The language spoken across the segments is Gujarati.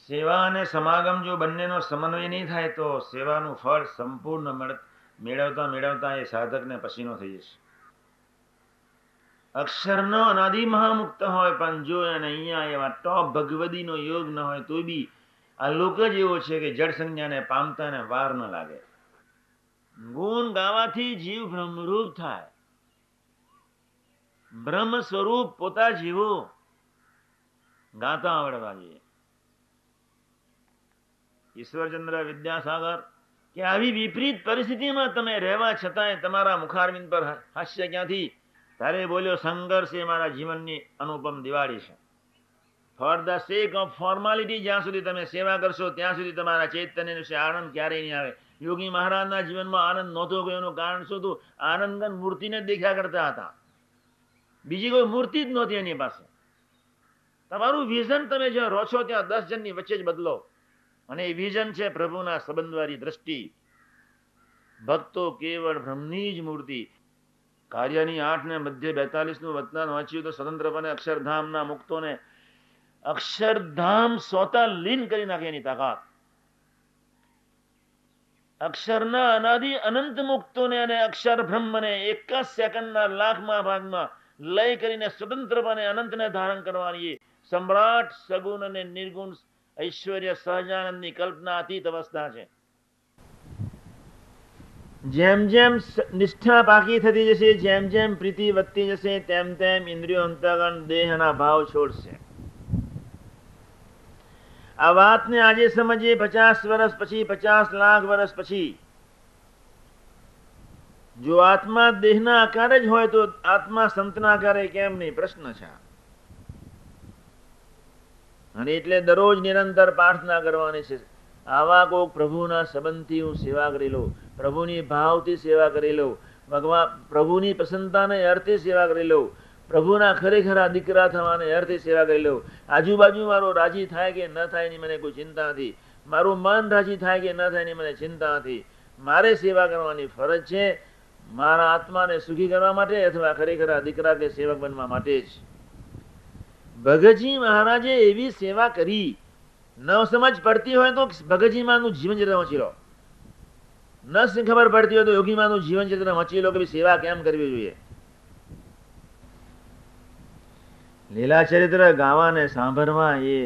સેવા અને સમાગમ જો બંનેનો સમન્વય નહીં થાય તો સેવાનું ફળ સંપૂર્ણ મેળવતા મેળવતા એ સાધકને પસીનો થઈ જશે. અક્ષરનો અનાદિ મહામુક્ત હોય પણ જો એને અહીંયા એવા ટોપ ભગવદીનો યોગ ન હોય તો બી આ લોક જ એવો છે કે જળ સંજ્ઞાને પામતા ને વાર ન લાગે. ગુણ ગાવાથી જીવ બ્રહ્મરૂપ થાય. બ્રહ્મ સ્વરૂપ પોતા જીવો ગાતા આવડવા જોઈએ. ઈશ્વરચંદ્ર વિદ્યાસાગર કે આવી વિપરીત પરિસ્થિતિમાં તમે રહેવા છતાંય તમારા મુખારવિંદ પર હાસ્ય ક્યાંથી? ત્યારે બોલ્યો, સંઘર્ષ એ મારા જીવનની અનુપમ દિવાળી છે. For the sec of formality જ્યાં સુધી તમે સેવા કરશો ત્યાં સુધી તમારા ચૈતન્ય વિશે આનંદ ક્યારેય નહીં આવે. યોગી મહારાજના જીવનમાં આનંદ નહોતો ગયો. એનું કારણ શું હતું? આનંદ મૂર્તિને જ દેખ્યા કરતા હતા. બીજી કોઈ મૂર્તિ જ નહોતી એની પાસે. તમારું વિઝન તમે જ્યાં રહો છો ત્યાં 10 જણની વચ્ચે જ બદલો. અને એ વિઝન છે પ્રભુના સંબંધવાળી દ્રષ્ટિ. ભક્તો કેવળ બ્રહ્મની જ મૂર્તિ. કાર્યની 8 ને મધ્ય 42 નું વતનાન વાંચ્યું તો સ્વતંત્રપણે અક્ષરધામના મુક્તોને અક્ષરધામ સોતા લીન કરી નાખે એની તાકાત. અક્ષરના અનાદિ અનંત મુક્તોને અને અક્ષર બ્રહ્મને એક જ સેકન્ડના લાખમાં ભાગમાં લય કરીને સ્વતંત્રપણે અનંતને ધારણ કરવાની સમ્રાટ સગુણ અને નિર્ગુણ ઐશ્વર્ય સહજાનંદની કલ્પના અતીત અવસ્થા છે. જેમ જેમ નિષ્ઠા પાકી થતી જશે, જેમ જેમ પ્રીતિ વધતી જશે, તેમ તેમ ઇન્દ્રિયો અંતઃકરણ દેહના ભાવ છોડશે. આ વાતને આજે સમજીએ 50 વર્ષ પછી, 50 લાખ વર્ષ પછી. જો આત્મા દેહના આકારે જ હોય તો આત્મા સંતના આકારે કેમ નહીં? પ્રશ્ન છે. અને એટલે દરરોજ નિરંતર પ્રાર્થના કરવાની છે. આવા કોક પ્રભુના સંબંધથી હું સેવા કરી લઉં, પ્રભુની ભાવથી સેવા કરી લઉં, ભગવાન પ્રભુની પ્રસન્નતાને અર્થે સેવા કરી લઉં, પ્રભુના ખરેખર દીકરા થવાને અર્થે સેવા કરી લઉં. આજુબાજુ મારો રાજી થાય કે ન થાય એની મને કોઈ ચિંતા નથી. મારું મન રાજી થાય કે ન થાય એની મને ચિંતા નથી. મારે સેવા કરવાની ફરજ છે, મારા આત્માને સુખી કરવા માટે અથવા ખરેખર દીકરા કે સેવક બનવા માટે જ. ભગતજી મહારાજે એવી સેવા કરી. ન સમજ પડતી હોય તો ભગતજી માનું જીવન ચરિત્ર વાંચી લો. ન ખબર પડતી હોય તો યોગી માનું જીવન ચરિત્ર વાંચી લો કે સેવા કેમ કરવી જોઈએ. લીલા ચરિત્ર ગાવા ને સાંભળવા એ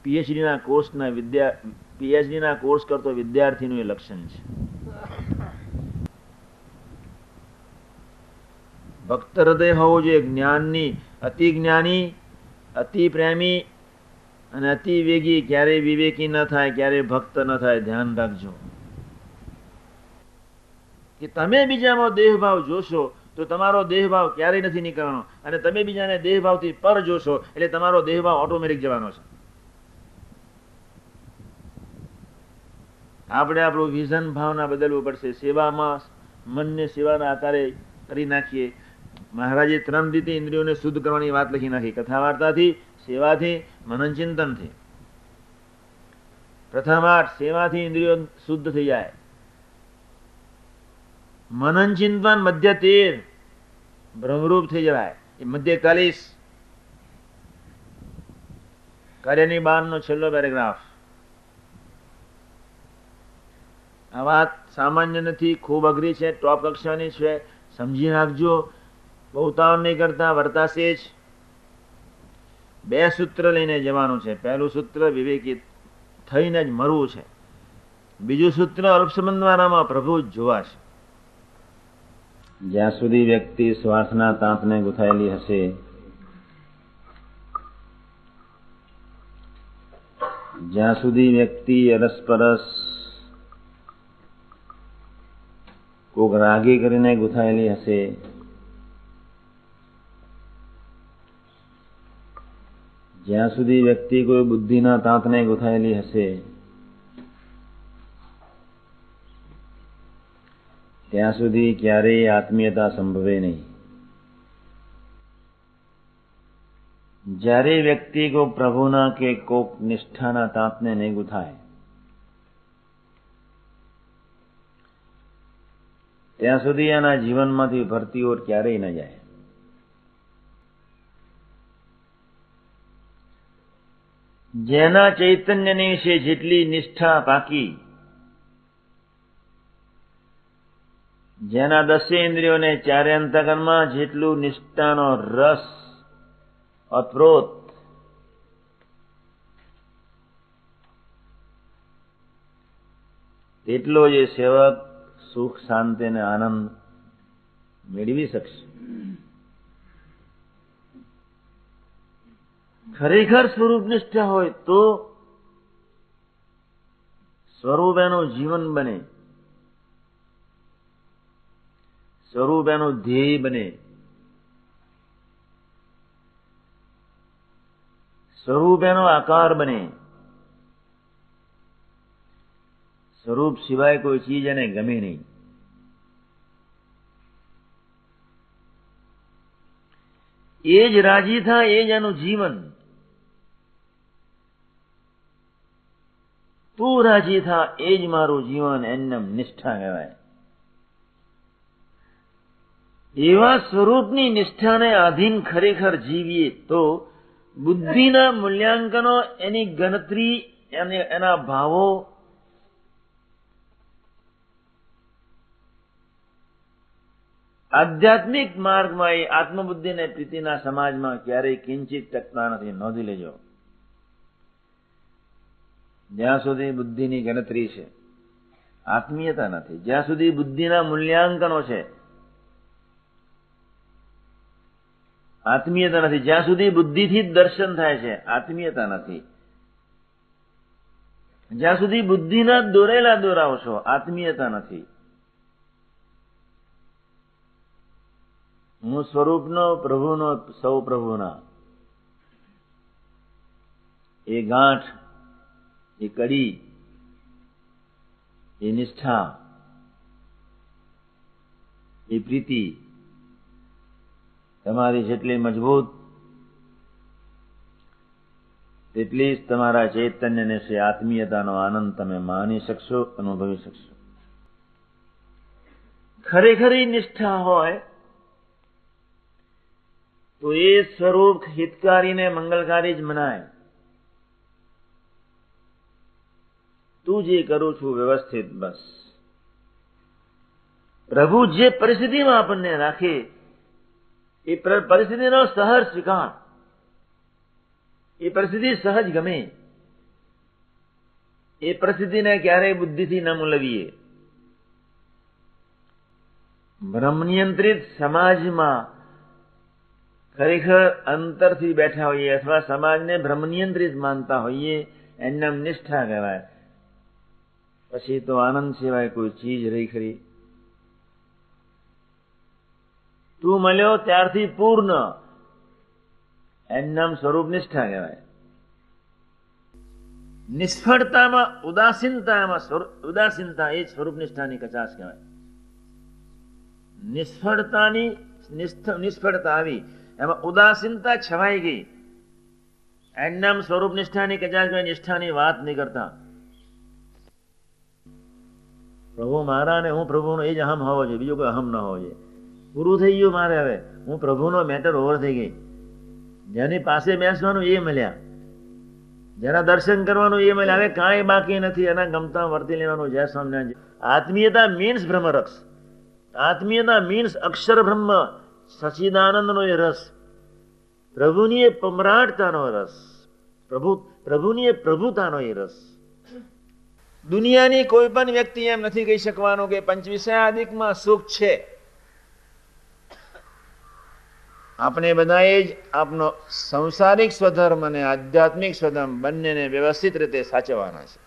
પીએચડીના કોર્સ કરતો વિદ્યાર્થીનું એ લક્ષણ છે. ભક્ત હૃદય હોવું જોઈએ. જ્ઞાનની અતિ જ્ઞાની, અતિ પ્રેમી અને અતિ વેગી ક્યારેય વિવેકી ન થાય, ક્યારેય ભક્ત ન થાય. ધ્યાન રાખજો કે તમે બીજામાં દેહભાવ જોશો તો તમારો દેહભાવ ક્યારેય નથી નીકળવાનો, અને તમે બીજાને દેહભાવથી પર જોશો એટલે તમારો દેહભાવ ઓટોમેટિક જવાનો છે. આપણે આપણું વિઝન ભાવના બદલવું પડશે. સેવામાં મનને સેવાના આકારે કરી નાખીએ. મહારાજે 3 રીતે ઇન્દ્રિયોને શુદ્ધ કરવાની વાત લખી નાખી. કથા વાર્તાથી, સેવાથી, મનન ચિંતનથી. પ્રથમ 8 સેવાથી ઇન્દ્રિયો શુદ્ધ થઈ જાય. મનન ચિંતન મધ્ય 13 બ્રહ્મરૂપ થઈ જાય. એ મધ્ય 41 કાર્યની 12 નો છેલ્લો પેરેગ્રાફ. આ વાત સામાન્ય નથી, ખૂબ અઘરી છે, ટોપ કક્ષાની છે. સમજી રાખજો. બહુ ઉતાવળ નહીં કરતા, વર્તાશે જ. 2 સૂત્ર લઈને જવાનું છે. પહેલું સૂત્ર વિવેકી થઈને જ મરવું છે. બીજું સૂત્ર અલ્પસંબંધવાળામાં પ્રભુ જ જોવા છે. જ્યાં સુધી વ્યક્તિ શ્વાસના તાંતને ગૂંથાયેલી હશે, જ્યાં સુધી વ્યક્તિ અરસપરસ કોક રાગી કરીને ગૂંથાયેલી હશે, જ્યાં સુધી વ્યક્તિ કોઈ બુદ્ધિના તાંતને ગૂંથાયેલી હશે, ત્યાં સુધી ક્યારેય આત્મીયતા સંભવે નહીં. જ્યારે વ્યક્તિ કોક પ્રભુના કે કોક નિષ્ઠાના તાંતને નહીં ગૂંથાય, ત્યાં સુધી એના જીવનમાંથી ભરતી ઓર ક્યારેય ન જાય. જેના ચૈતન્યની વિશે જેટલી નિષ્ઠા પાકી, જેના દસે ઇન્દ્રિયોને ચારે અંતઃકરણમાં જેટલું નિષ્ઠાનો રસ અતપ્રોત, તેટલો જે સેવક સુખ, શાંતિ અને આનંદ મેળવી શકશે. ખરેખર સ્વરૂપ નિષ્ઠા હોય તો સ્વરૂપ એનું જીવન બને, સ્વરૂપ એનું ધ્યેય બને, સ્વરૂપ એનો આકાર બને. સ્વરૂપ સિવાય કોઈ ચીજ એને ગમે નહીં. એ જ રાજી થાય, એ જ એનું જીવન. તું રાજી થા, એ જ મારું જીવન, એમને નિષ્ઠા કહેવાય. એવા સ્વરૂપની નિષ્ઠાને આધીન ખરેખર જીવીએ તો બુદ્ધિના મૂલ્યાંકનો, એની ગણતરી, એના ભાવો આધ્યાત્મિક માર્ગમાં, એ આત્મબુદ્ધિ અને પ્રીતિના સમાજમાં ક્યારેય કિંચિત ટકતા નથી. નોંધી લેજો. જ્યાં સુધી બુદ્ધિની ગણતરી છે, આત્મીયતા નથી. જ્યાં સુધી બુદ્ધિના મૂલ્યાંકનો છે, આત્મીયતા નથી. જ્યાં સુધી બુદ્ધિથી જ દર્શન થાય છે, આત્મીયતા નથી. જ્યાં સુધી બુદ્ધિના દોરેલા દોરાવ છો, આત્મીયતા નથી. હું સ્વરૂપનો, પ્રભુનો, સૌ પ્રભુના, એ ગાંઠ, એ કડી, એ નિષ્ઠા, એ પ્રીતિ તમારી જેટલી મજબૂત, તેટલી જ તમારા ચૈતન્યને છે આત્મીયતાનો આનંદ તમે માણી શકશો, અનુભવી શકશો. ખરેખરી નિષ્ઠા હોય તો એ સ્વરૂપ હિતકારી ને મંગલકારી જ મનાય. તું જે કરું છું વ્યવસ્થિત, બસ. પ્રભુ જે પરિસ્થિતિમાં આપણને રાખે, એ પરિસ્થિતિનો સહજ સ્વીકાર, એ પરિસ્થિતિ સહજ ગમે. એ પરિસ્થિતિને ક્યારેય બુદ્ધિથી ન મૂલવીએ. બ્રહ્મ નિયંત્રિત સમાજમાં ખરેખર અંતરથી બેઠા હોઈએ, અથવા સમાજને બ્રહ્મ નિયંત્રિત માનતા હોઈએ, એમને નિષ્ઠા કહેવાય. પછી તો આનંદ સિવાય કોઈ ચીજ રહી ખરી? તું મળ્યો ત્યારથી પૂર્ણ, એમનામ સ્વરૂપ નિષ્ઠા કહેવાય. નિષ્ફળતામાં, ઉદાસીનતા એ સ્વરૂપ નિષ્ઠાની કચાશ કહેવાય. નિષ્ફળતા આવી, એમાં ઉદાસીનતા છવાઈ ગઈ, એમનામ સ્વરૂપ નિષ્ઠાની કચાશ કહેવાય. નિષ્ઠાની વાત નહીં કરતા. પ્રભુ મારા ને હું પ્રભુનો, એ જ અહમ હોવો જોઈએ, બીજો કોઈ અહમ ન હોવો જોઈએ. પૂરું થઈ ગયું મારે. હવે હું પ્રભુનો મેટર ઓવર થઈ ગઈ. જેની પાસે બેસવાનું એ મળ્યા, જેના દર્શન કરવાનું એ મળ્યા, હવે કાંઈ બાકી નથી. એના ગમતા વર્તી લેવાનું. જય સ્વામિનારાયણ. આત્મીયતા મીન્સ બ્રહ્મરક્ષ. આત્મીયતા મીન્સ અક્ષર બ્રહ્મ સચિદાનંદનો એ રસ, પ્રભુની એ પમરાટતાનો રસ, પ્રભુની એ પ્રભુતાનો એ રસ. દુનિયાની કોઈ પણ વ્યક્તિ એમ નથી કહી શકવાનું કે પંચવિષયાદિકમાં સુખ છે. આપણે બધાએ જ આપનો સંસારિક સ્વધર્મ અને આધ્યાત્મિક સ્વધર્મ બંનેને વ્યવસ્થિત રીતે સાચવવાના છે.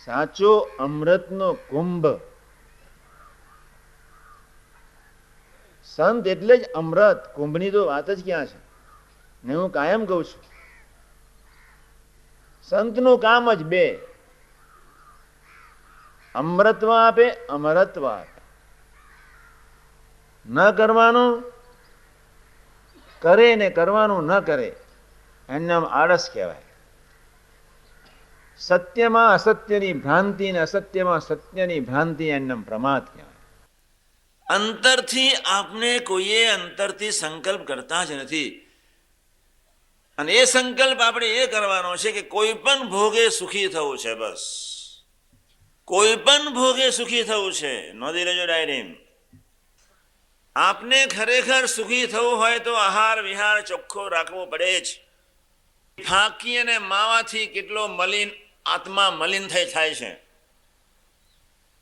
સાચો અમૃતનો કુંભ, સંત એટલે જ અમૃત. કુંભની તો વાત જ ક્યાં છે? ને હું કાયમ કહું છું, સંતનું કામ જ બે: અમૃતત્વ આપે, અમરત્વ આપે. ન કરવાનું કરે ને કરવાનું ન કરે, એનું નામ આળસ કહેવાય. સત્યમાં અસત્યની ભ્રાંતિ ને અસત્યમાં સત્યની ભ્રાંતિ, એનું નામ પ્રમાદ કહેવાય. અંતરથી આપને કોઈએ અંતરથી સંકલ્પ કરતા જ નથી. અને એ સંકલ્પ આપણે એ કરવાનો છે કે કોઈ પણ ભોગે સુખી થવું છે. બસ કોઈ પણ ભોગે સુખી થવું છે. નોંધી લેજો ડાયરી. આપને ખરેખર સુખી થવું હોય તો આહાર વિહાર ચોખ્ખો રાખવો પડે જ. ફાંકી અને માવાથી કેટલો મલિન આત્મા મલિન થઈ થાય છે.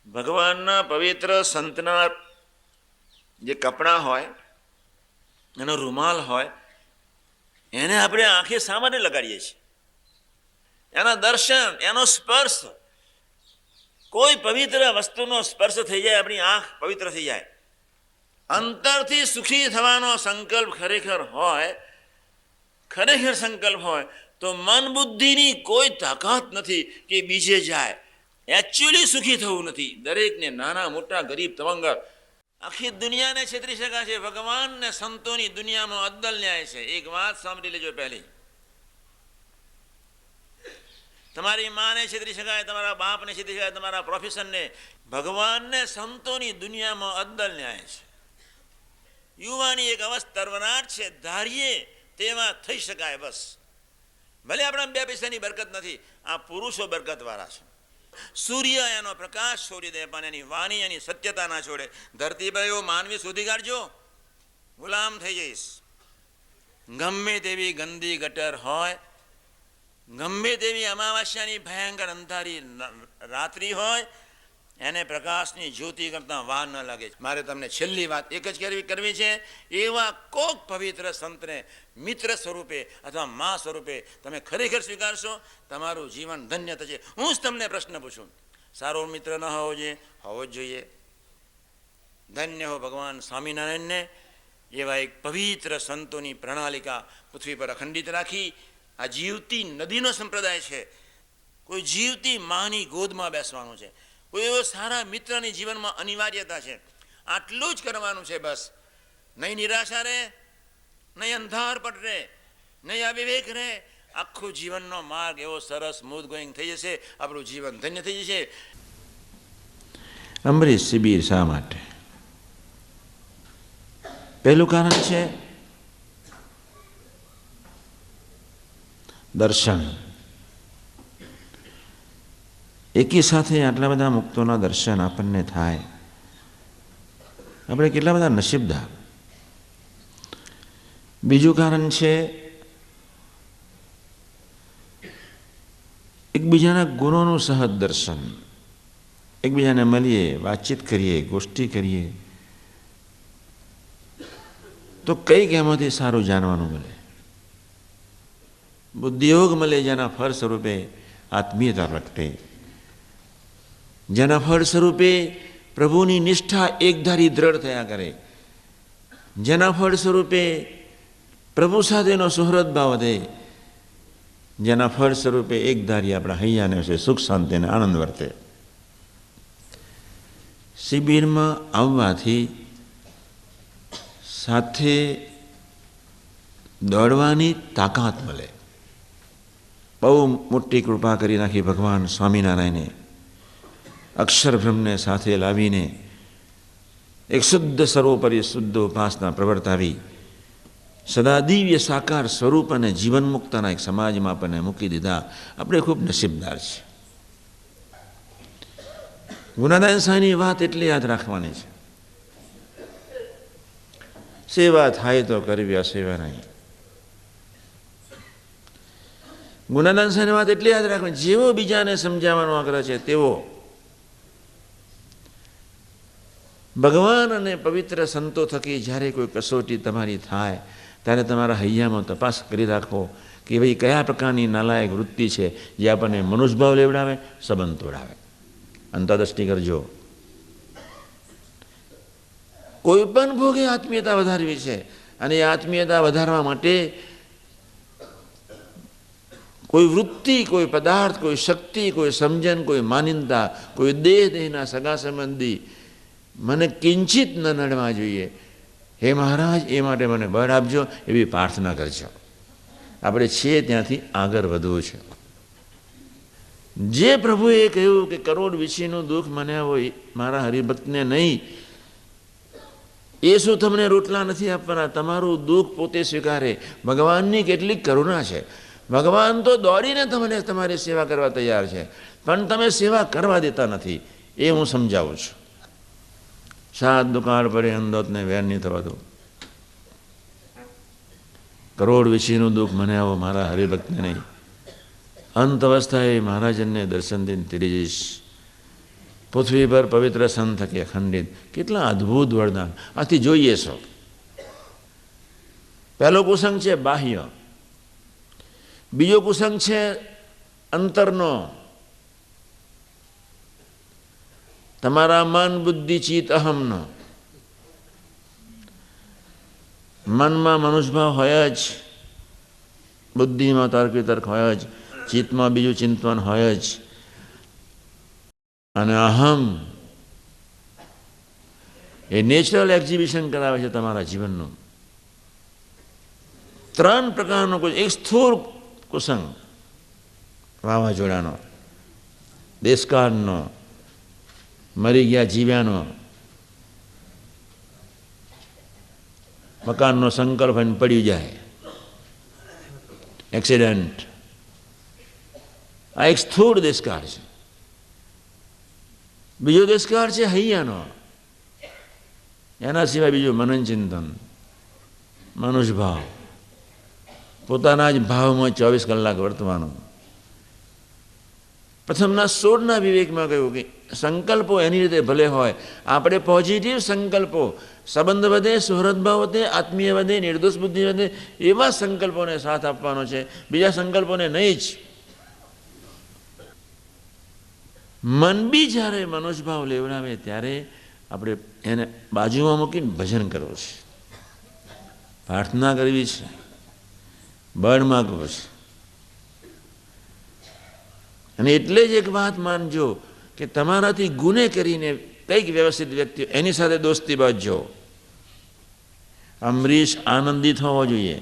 ભગવાનના પવિત્ર સંતના જે કપડાં હોય, એનો રૂમાલ હોય, એને આપણે આંખે શા માટે લગાડીએ છીએ? એના દર્શન, એનો સ્પર્શ, કોઈ પવિત્ર વસ્તુનો સ્પર્શ થઈ જાય, આપણી આંખ પવિત્ર થઈ જાય. અંતરથી સુખી થવાનો સંકલ્પ ખરેખર હોય, ખરેખર સંકલ્પ હોય તો મન બુદ્ધિની કોઈ તાકાત નથી કે બીજે જાય. એકચ્યુઅલી સુખી થવું નથી. દરેકને, નાના મોટા ગરીબ તવંગર, આખી દુનિયાને છેતરી શકાય છે. ભગવાન ને સંતોની દુનિયામાં અદ્દલ ન્યાય છે. એક વાત સાંભળી લેજો. પહેલી, તમારી માને છેતરી શકાય, તમારા બાપને છેતરી શકાય, તમારા પ્રોફેશનને. ભગવાનને સંતોની દુનિયામાં અદ્દલ ન્યાય છે. યુવાની એક અવસ્થા તરવનાટ છે, ધારીએ તેમાં થઈ શકાય. બસ ભલે આપણા 2 પૈસાની બરકત નથી, આ પુરુષો બરકત વાળા છે. સૂર્ય એનો પ્રકાશ છોડી દે પણ એની વાણી, એની સત્યતા ના છોડે. ધરતી પર એવો માનવી શોધી કાઢજો, ગુલામ થઈ જઈશ. ગમે તેવી ગંદી ગટર હોય, ગમે તેવી અમાવાસ્યાની ભયંકર અંધારી રાત્રિ હોય, એને પ્રકાશની જ્યોતિ કરતા વાર ન લાગે. મારે તમને છેલ્લી વાત એક જ કરવી છે. એવા કોક પવિત્ર સંતને મિત્ર સ્વરૂપે અથવા મા સ્વરૂપે તમે ખરેખર સ્વીકારશો, તમારું જીવન ધન્ય થશે. હું જ તમને પ્રશ્ન પૂછું, સારો મિત્ર ન હોવો જોઈએ? હોવો જ જોઈએ. ધન્ય હો ભગવાન સ્વામિનારાયણને એવા એક પવિત્ર સંતોની પ્રણાલિકા પૃથ્વી પર અખંડિત રાખી. આ જીવતી નદીનો સંપ્રદાય છે. કોઈ જીવતી માની ગોદમાં બેસવાનું છે. કોઈ એવો સારા મિત્રની જીવનમાં અનિવાર્યતા છે. આટલું જ કરવાનું છે. બસ નહીં નિરાશા રહે, નહીં અંધારપટ રહે, નહીં અવિવેક રહે. આખું જીવનનો માર્ગ એવો સરસ સ્મૂથ ગોઈંગ થઈ જશે. આપણું જીવન ધન્ય થઈ જશે. અમરીશ શિબિર શા માટે? પહેલું કારણ છે દર્શન. એકી સાથે આટલા બધા મુક્તોના દર્શન આપણને થાય, આપણે કેટલા બધા નસીબદાર. બીજું કારણ છે એકબીજાના ગુણોનું સહજ દર્શન. એકબીજાને મળીએ, વાતચીત કરીએ, ગોષ્ઠી કરીએ તો કંઈક એમાંથી સારું જાણવાનું મળે. બુદ્ધિયોગ મળે, જેના ફળ સ્વરૂપે આત્મીયતા પ્રગટે, જેના ફળ સ્વરૂપે પ્રભુની નિષ્ઠા એકધારી દ્રઢ થયા કરે, જેના ફળ સ્વરૂપે પ્રભુ સાથેનો સુહૃદ ભાવ વધે, જેના ફળ સ્વરૂપે એકધારી આપણા હૈયાને વિશે સુખ શાંતિ અને આનંદ વર્તે. શિબિરમાં આવવાથી સાથે દોડવાની તાકાત મળે. બહુ મોટી કૃપા કરી નાખી ભગવાન સ્વામિનારાયણે. અક્ષરબ્રહ્મને સાથે લાવીને એક શુદ્ધ સર્વોપરી શુદ્ધ ઉપાસના પ્રવર્તાવી સદા દિવ્ય સાકાર સ્વરૂપ અને જીવનમુક્તના એક સમાજમાં આપણને મૂકી દીધા. આપણે ખૂબ નસીબદાર છીએ. ગુણાદાન સાંઈની વાત એટલી યાદ રાખવાની છે, સેવા થાય તો કરવી, અસેવા નહીં. ગુણાદાન સાંઈની વાત એટલી યાદ રાખવાની, જેવો બીજાને સમજાવવાનો આગ્રહ છે તેવો ભગવાન અને પવિત્ર સંતો થકી જ્યારે કોઈ કસોટી તમારી થાય ત્યારે તમારા હૈયામાં તપાસ કરી રાખો કે ભાઈ કયા પ્રકારની નાલાયક વૃત્તિ છે જે આપણને મનુષ્યભાવ લેવડાવે, સંબંધ તોડાવે. અંતરદ્રષ્ટિ કરજો. કોઈ પણ ભોગે આત્મીયતા વધારવી છે અને એ આત્મીયતા વધારવા માટે કોઈ વૃત્તિ, કોઈ પદાર્થ, કોઈ શક્તિ, કોઈ સમજણ, કોઈ માન્યતા, કોઈ દેહના સગા સંબંધી મને કિંચિત ન નડવા જોઈએ. હે મહારાજ, એ માટે મને બળ આપજો, એવી પ્રાર્થના કરજો. આપણે છીએ ત્યાંથી આગળ વધવું છે. જે પ્રભુએ કહ્યું કે કરોડ વિશીનું દુઃખ મને હોય, મારા હરિભક્તને નહીં, એ શું તમને રોટલા નથી આપવાના? તમારું દુઃખ પોતે સ્વીકારે. ભગવાનની કેટલીક કરુણા છે. ભગવાન તો દોડીને તમને તમારી સેવા કરવા તૈયાર છે, પણ તમે સેવા કરવા દેતા નથી. એ હું સમજાવું છું. સાત દુકાળ પડે અંદોતને વેર નહીં થવા દો. કરોડ વિશીનું દુઃખ મને આવો, મારા હરિભક્તને નહીં. અંત અવસ્થાએ મહારાજનને દર્શન દઈને તેરી જઈશ. પૃથ્વી પર પવિત્ર સંત થકે ખંડિત. કેટલા અદ્ભુત વરદાન આથી જોઈએ છો. પહેલો કુસંગ છે બાહ્ય, બીજો કુસંગ છે અંતરનો. તમારા મન બુદ્ધિ ચિત્ત અહમનો. મનમાં મનુષ્યભાવ હોય જ, બુદ્ધિમાં તર્ક વિતર્ક હોય જ, ચિત્તમાં બીજું ચિંતન હોય જ, અને અહમ એ નેચરલ એક્ઝિબિશન કરાવે છે તમારા જીવનનું. ત્રણ પ્રકારનો એક સ્થૂળ કુસંગ, વાવાઝોડાનો, દેશકાળનો, મરી ગયા જીવ્યાનો, મકાનનો સંકલ્પ અને પડી જાય, એક્સિડન્ટ. આ એક સ્થૂળ દેશકાળ છે. બીજો દેશકાળ છે હૈયાનો. એના સિવાય બીજું મનન ચિંતન, મનુષ્ય ભાવ, પોતાના જ ભાવમાં 24 કલાક વર્તવાનું. પ્રથમના 16ના વિવેકમાં કહ્યું કે સંકલ્પો એની રીતે ભલે હોય, આપણે પોઝિટિવ સંકલ્પો, સંબંધ વધે, સુહૃદભાવ વધે, આત્મીય વધે, નિર્દોષ બુદ્ધિ વધે, એવા સંકલ્પોને સાથ આપવાનો છે, બીજા સંકલ્પોને નહીં જ. મન બી જ્યારે મનુષ્યભાવ લેવડાવે ત્યારે આપણે એને બાજુમાં મૂકીને ભજન કરવું છે, પ્રાર્થના કરવી છે, બળ માગવું છે. અને એટલે જ એક વાત માનજો કે તમારાથી ગુને કરીને કંઈક વ્યવસ્થિત વ્યક્તિ એની સાથે દોસ્તી બાંધજો. અમરીશ આનંદિત હોવો જોઈએ.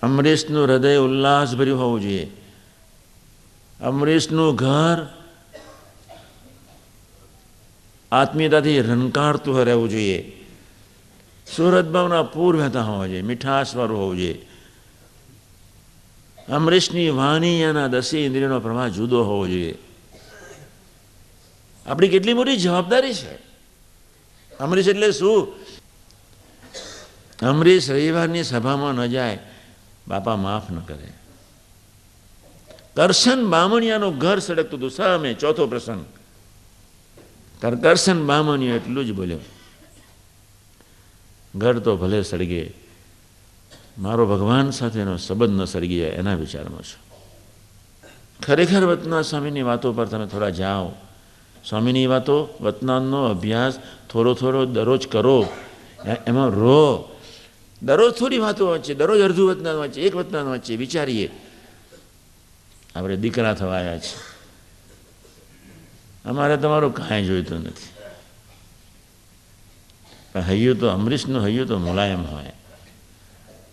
અમરીશનું હૃદય ઉલ્લાસભર્યું હોવું જોઈએ. અમરીશનું ઘર આત્મીયતાથી રણકારતું રહેવું જોઈએ. સુહૃદભાવના પૂર વહેતા હોવા જોઈએ, મીઠાશવાળું હોવું જોઈએ. અમરીશની વાણી એના 10 ઇન્દ્રિયોનો પ્રવાહ જુદો હોવો જોઈએ. આપણી કેટલી મોટી જવાબદારી છે. અમરીશ એટલે શું? અમરીશ રવિવારની સભામાં ન જાય, બાપા માફ ન કરે. કરશન બામણિયાનું ઘર સળગતું હતું સામે, ચોથો પ્રસંગ. કરશન બામણિયો એટલું જ બોલ્યો, ઘર તો ભલે સળગે, મારો ભગવાન સાથેનો સંબંધ ન સળગી જાય એના વિચારમાં છું. ખરેખર વતનાથ સ્વામીની વાતો પર તમે થોડા જાઓ. સ્વામીની વાતો, વતનાથનો અભ્યાસ થોડો દરરોજ કરો, એમાં રહો. દરરોજ થોડી વાતો વાંચીએ, દરરોજ અડધું વતનાથ વાંચીએ, એક વતનાથ વાંચીએ, વિચારીએ. આપણે દીકરા થવા આવ્યા છીએ, અમારે તમારું કાંઈ જોઈતું નથી. પણ હૈયું તો અમરીશનું હૈયું તો મુલાયમ હોય,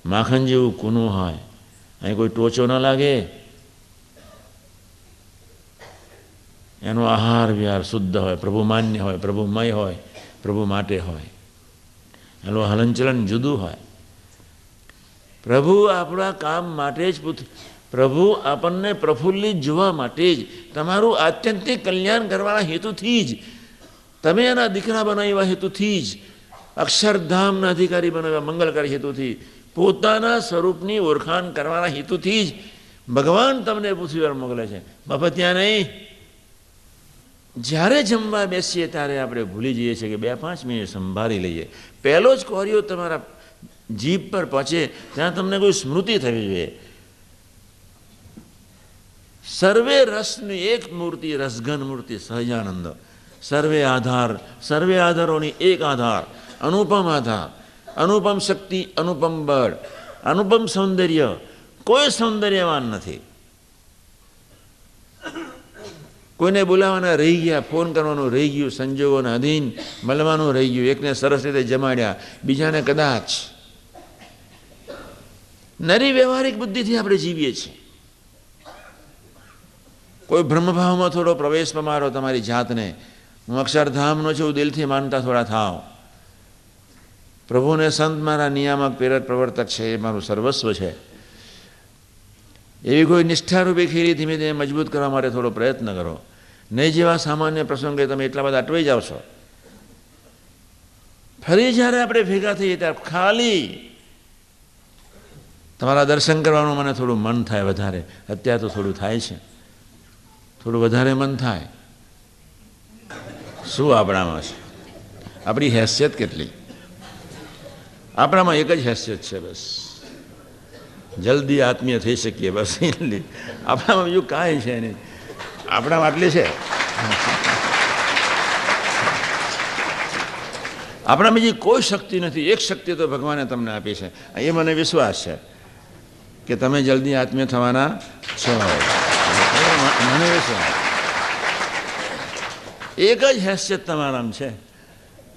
માખણ જેવું કૂનું હોય, અહીં કોઈ ટોચો ન લાગે. એનો આહાર વિહાર શુદ્ધ હોય, પ્રભુ માન્ય હોય, પ્રભુમય હોય, પ્રભુ માટે હોય. એનું હલનચલન જુદું હોય. પ્રભુ આપણા કામ માટે જ, પ્રભુ આપણને પ્રફુલ્લિત જોવા માટે જ, તમારું આત્યંતિક કલ્યાણ કરવાના હેતુથી જ, તમે એના દીકરા બનાવ્યા હેતુથી જ, અક્ષરધામના અધિકારી બનાવ્યા મંગલકારી હેતુથી, પોતાના સ્વરૂપની ઓળખાણ કરવાના હેતુથી જ ભગવાન તમને પૃથ્વી પર મોકલે છે. બાપા ત્યાં નહીં. જ્યારે જમવા બેસીએ ત્યારે આપણે ભૂલી જઈએ છીએ કે 2-5 મિનિટ સંભાળી લઈએ. પહેલો જ કોરિયો તમારા જીભ પર પહોંચે ત્યાં તમને કોઈ સ્મૃતિ થવી જોઈએ. સર્વે રસની એક મૂર્તિ, રસઘન મૂર્તિ સહજાનંદ. સર્વે આધારોની એક આધાર, અનુપમ આધાર, અનુપમ શક્તિ, અનુપમ બળ, અનુપમ સૌંદર્ય. કોઈ સૌંદર્યવાન નથી. કોઈને બોલાવવાના રહી ગયા, ફોન કરવાનું રહી ગયું, સંજોગોના અધીન મળવાનું રહી ગયું, એકને સરસ રીતે જમાડ્યા, બીજાને કદાચ. નરી વ્યવહારિક બુદ્ધિથી આપણે જીવીએ છીએ. કોઈ બ્રહ્મભાવમાં થોડો પ્રવેશ પમારો તમારી જાતને, હું અક્ષરધામનો છું દિલથી માનતા થોડા થાવ. પ્રભુને સંત મારા નિયામક પ્રેરક પ્રવર્તક છે, એ મારું સર્વસ્વ છે. એવી કોઈ નિષ્ઠારૂપી ખીરી ધીમે ધીમે મજબૂત કરવા માટે થોડો પ્રયત્ન કરો. નહીં જેવા સામાન્ય પ્રસંગે તમે એટલા બધા અટવાઈ જાઓ છો. ફરી જ્યારે આપણે ભેગા થઈએ ત્યારે ખાલી તમારા દર્શન કરવાનું મને થોડું મન થાય વધારે. અત્યારે તો થોડું થાય છે, થોડું વધારે મન થાય. શું આપણામાં છે? આપણી હેસિયત કેટલી? આપણામાં એક જ હેસિયત છે, બસ જલ્દી આત્મીય થઈ શકીએ, બસ એટલી. આપણામાં બીજું કાંઈ છે નહીં. આપણામાં આટલી છે. આપણા બીજી કોઈ શક્તિ નથી. એક શક્તિ તો ભગવાને તમને આપી છે. એ મને વિશ્વાસ છે કે તમે જલ્દી આત્મીય થવાના છો. મને વિશ્વાસ એક જ હેસિયત તમારામાં છે.